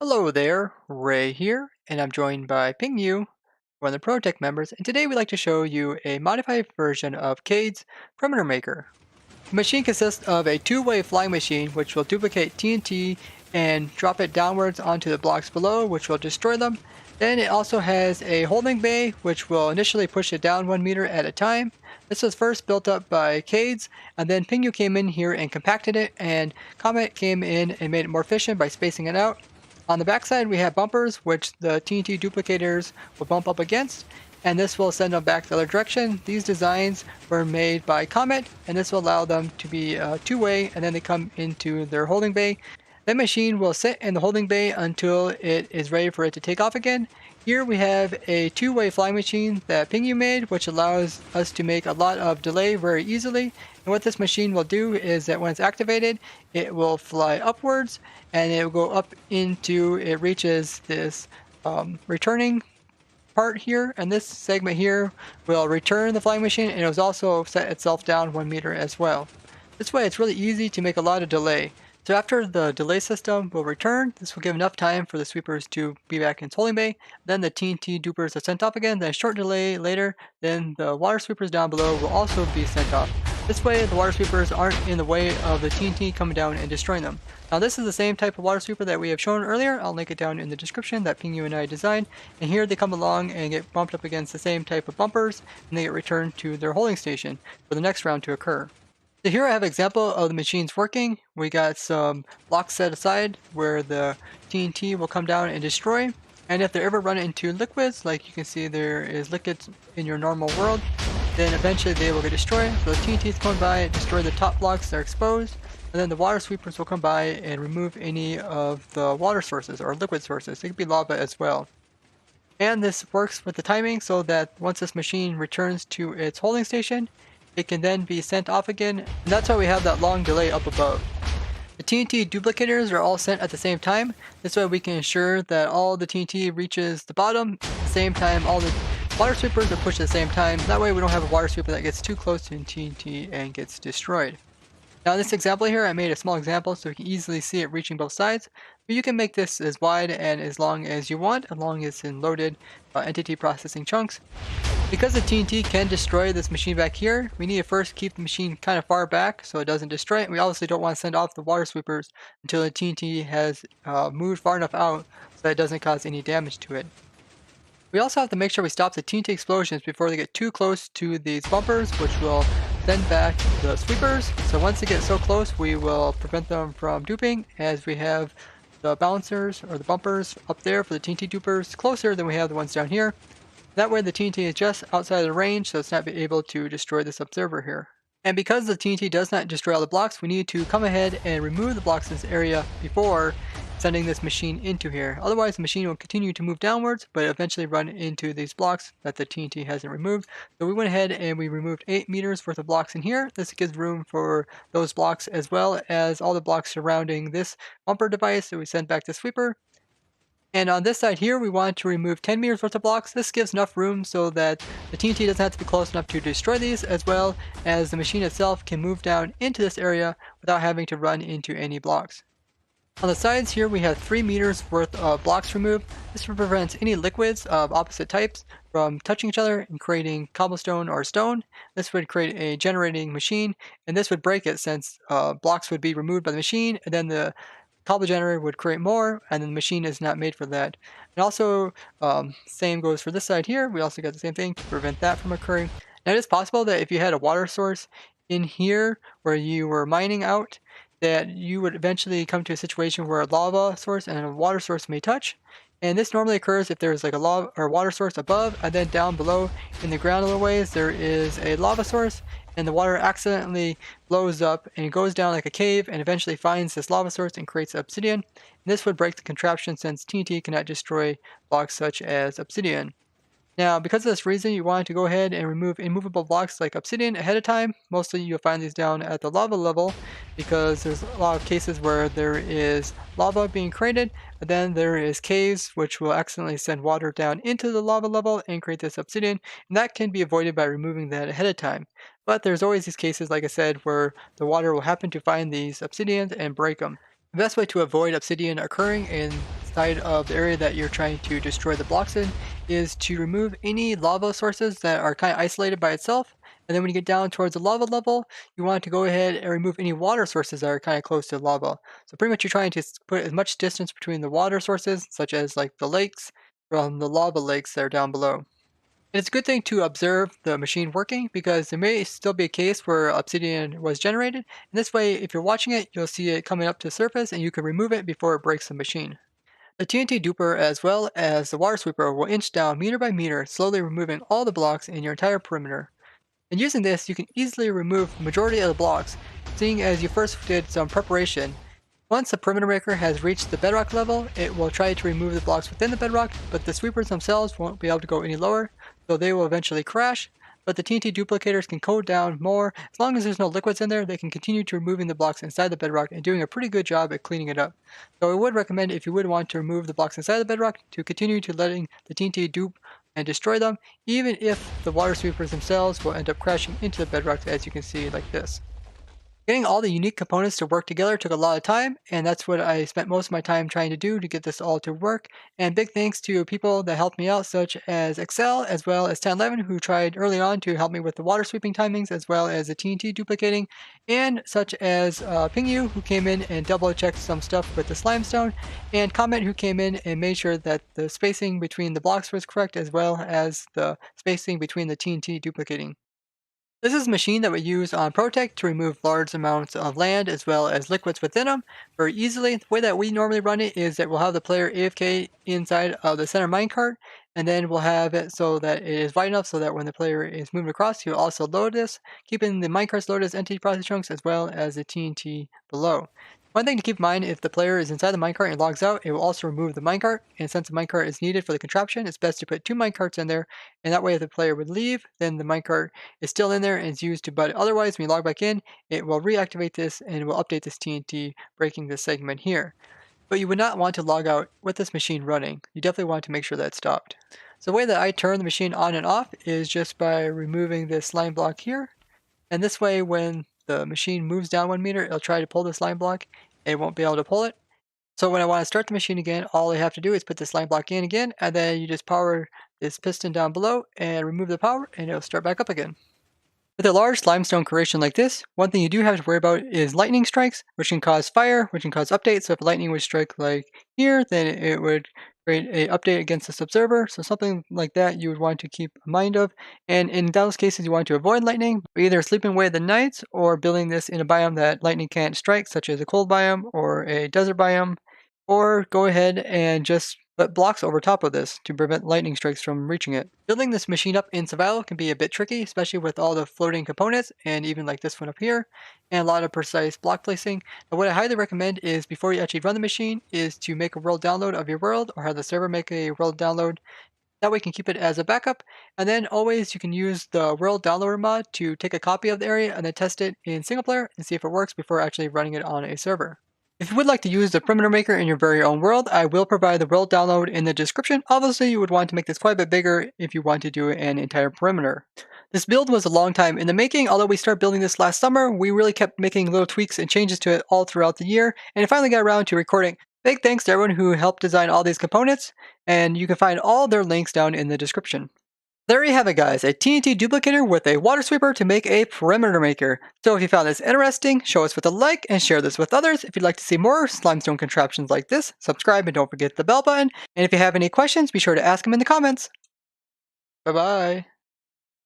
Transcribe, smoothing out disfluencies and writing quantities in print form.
Hello there, Ray here, and I'm joined by Ping Yu, one of the Protect members, and today we'd like to show you a modified version of Cade's Perimeter Maker. The machine consists of a two-way flying machine which will duplicate TNT and drop it downwards onto the blocks below, which will destroy them. Then it also has a holding bay which will initially push it down 1 meter at a time. This was first built up by Cades, and then Pingyu came in here and compacted it, and Comet came in and made it more efficient by spacing it out. On the backside we have bumpers which the TNT duplicators will bump up against, and this will send them back the other direction. These designs were made by Comet, and this will allow them to be two-way, and then they come into their holding bay. That machine will sit in the holding bay until it is ready for it to take off again. Here we have a two-way flying machine that Pingu made, which allows us to make a lot of delay very easily. And what this machine will do is that when it's activated, it will fly upwards, and it will go up into, it reaches this returning part here, and this segment here will return the flying machine, and it will also set itself down 1 meter as well. This way it's really easy to make a lot of delay. So after the delay system will return, this will give enough time for the sweepers to be back in its holding bay. Then the TNT dupers are sent off again, then a short delay later, then the water sweepers down below will also be sent off. This way the water sweepers aren't in the way of the TNT coming down and destroying them. Now this is the same type of water sweeper that we have shown earlier. I'll link it down in the description that Pingu and I designed. And here they come along and get bumped up against the same type of bumpers, and they get returned to their holding station for the next round to occur. So here I have an example of the machines working. We got some blocks set aside where the TNT will come down and destroy. And if they ever run into liquids, like you can see there is liquids in your normal world, then eventually they will get destroyed. So the TNTs come by, destroy the top blocks that are exposed, and then the water sweepers will come by and remove any of the water sources or liquid sources. It could be lava as well. And this works with the timing so that once this machine returns to its holding station, it can then be sent off again, and that's why we have that long delay up above. The TNT duplicators are all sent at the same time. This way we can ensure that all the TNT reaches the bottom at the same time. All the water sweepers are pushed at the same time. That way we don't have a water sweeper that gets too close to the TNT and gets destroyed. Now in this example here, I made a small example so you can easily see it reaching both sides. But you can make this as wide and as long as you want, as long as it's in loaded entity processing chunks. Because the TNT can destroy this machine back here, we need to first keep the machine kind of far back so it doesn't destroy it. We obviously don't want to send off the water sweepers until the TNT has moved far enough out so that it doesn't cause any damage to it. We also have to make sure we stop the TNT explosions before they get too close to these bumpers, which will send back the sweepers. So once they get so close, we will prevent them from duping, as we have the bouncers or the bumpers up there for the TNT dupers closer than we have the ones down here. That way the TNT is just outside of the range, so it's not able to destroy this observer here. And because the TNT does not destroy all the blocks, we need to come ahead and remove the blocks in this area before sending this machine into here. Otherwise the machine will continue to move downwards, but eventually run into these blocks that the TNT hasn't removed. So we went ahead and we removed 8 meters worth of blocks in here. This gives room for those blocks as well as all the blocks surrounding this bumper device that we send back to sweeper. And on this side here, we want to remove 10 meters worth of blocks. This gives enough room so that the TNT doesn't have to be close enough to destroy these, as well as the machine itself can move down into this area without having to run into any blocks. On the sides here, we have 3 meters worth of blocks removed. This prevents any liquids of opposite types from touching each other and creating cobblestone or stone. This would create a generating machine, and this would break it since blocks would be removed by the machine, and then the cobble generator would create more, and then the machine is not made for that. And also, same goes for this side here. We also got the same thing to prevent that from occurring. Now it is possible that if you had a water source in here where you were mining out, that you would eventually come to a situation where a lava source and a water source may touch. And this normally occurs if there's like a lava or water source above, and then down below in the ground a little ways there is a lava source, and the water accidentally blows up and goes down like a cave and eventually finds this lava source and creates obsidian. And this would break the contraption since TNT cannot destroy blocks such as obsidian. Now, because of this reason, you want to go ahead and remove immovable blocks like obsidian ahead of time. Mostly you'll find these down at the lava level because there's a lot of cases where there is lava being created, but then there is caves which will accidentally send water down into the lava level and create this obsidian, and that can be avoided by removing that ahead of time. But there's always these cases, like I said, where the water will happen to find these obsidians and break them. The best way to avoid obsidian occurring inside of the area that you're trying to destroy the blocks in is to remove any lava sources that are kind of isolated by itself. And then when you get down towards the lava level, you want to go ahead and remove any water sources that are kind of close to lava. So pretty much you're trying to put as much distance between the water sources, such as like the lakes, from the lava lakes that are down below. It's a good thing to observe the machine working because there may still be a case where obsidian was generated. And this way, if you're watching it, you'll see it coming up to the surface and you can remove it before it breaks the machine. The TNT duper as well as the water sweeper will inch down meter by meter, slowly removing all the blocks in your entire perimeter. And using this, you can easily remove the majority of the blocks, seeing as you first did some preparation. Once the perimeter maker has reached the bedrock level, it will try to remove the blocks within the bedrock, but the sweepers themselves won't be able to go any lower, so they will eventually crash. But the TNT duplicators can code down more. As long as there's no liquids in there, they can continue to removing the blocks inside the bedrock and doing a pretty good job at cleaning it up. So I would recommend, if you would want to remove the blocks inside the bedrock, to continue to letting the TNT dupe and destroy them, even if the water sweepers themselves will end up crashing into the bedrock, as you can see like this. Getting all the unique components to work together took a lot of time, and that's what I spent most of my time trying to do to get this all to work. And big thanks to people that helped me out, such as Excel, as well as 1011, who tried early on to help me with the water sweeping timings, as well as the TNT duplicating, and such as Pingu, who came in and double checked some stuff with the slimestone, and Comment, who came in and made sure that the spacing between the blocks was correct, as well as the spacing between the TNT duplicating. This is a machine that we use on Protect to remove large amounts of land as well as liquids within them very easily. The way that we normally run it is that we'll have the player AFK inside of the center minecart, and then we'll have it so that it is wide enough so that when the player is moving across, he'll also load this, keeping the minecarts loaded as entity process chunks as well as the TNT below. One thing to keep in mind, if the player is inside the minecart and logs out, it will also remove the minecart, and since the minecart is needed for the contraption, it's best to put 2 minecarts in there, and that way if the player would leave, then the minecart is still in there and is used to, but otherwise when you log back in, it will reactivate this and it will update this TNT, breaking this segment here. But you would not want to log out with this machine running. You definitely want to make sure that's stopped. So the way that I turn the machine on and off is just by removing this line block here. And this way when the machine moves down 1 meter, it'll try to pull this line block. It won't be able to pull it. So when I want to start the machine again, all I have to do is put this line block in again, and then you just power this piston down below and remove the power, and it'll start back up again. With a large limestone creation like this, one thing you do have to worry about is lightning strikes, which can cause fire, which can cause updates. So if lightning would strike like here, then it would create a update against this observer. So something like that you would want to keep in mind of. And in those cases, you want to avoid lightning, either sleeping away the nights or building this in a biome that lightning can't strike, such as a cold biome or a desert biome. Or go ahead and just put blocks over top of this to prevent lightning strikes from reaching it. Building this machine up in survival can be a bit tricky, especially with all the floating components and even like this one up here, and a lot of precise block placing. But what I highly recommend is before you actually run the machine is to make a world download of your world or have the server make a world download. That way you can keep it as a backup, and then always you can use the world downloader mod to take a copy of the area and then test it in single player and see if it works before actually running it on a server. If you would like to use the perimeter maker in your very own world, I will provide the world download in the description. Obviously, you would want to make this quite a bit bigger if you want to do an entire perimeter. This build was a long time in the making. Although we started building this last summer, we really kept making little tweaks and changes to it all throughout the year, and it finally got around to recording. Big thanks to everyone who helped design all these components, and you can find all their links down in the description. There you have it, guys, a TNT duplicator with a water sweeper to make a perimeter maker. So if you found this interesting, show us with a like and share this with others. If you'd like to see more limestone contraptions like this, subscribe and don't forget the bell button. And if you have any questions, be sure to ask them in the comments. Bye bye.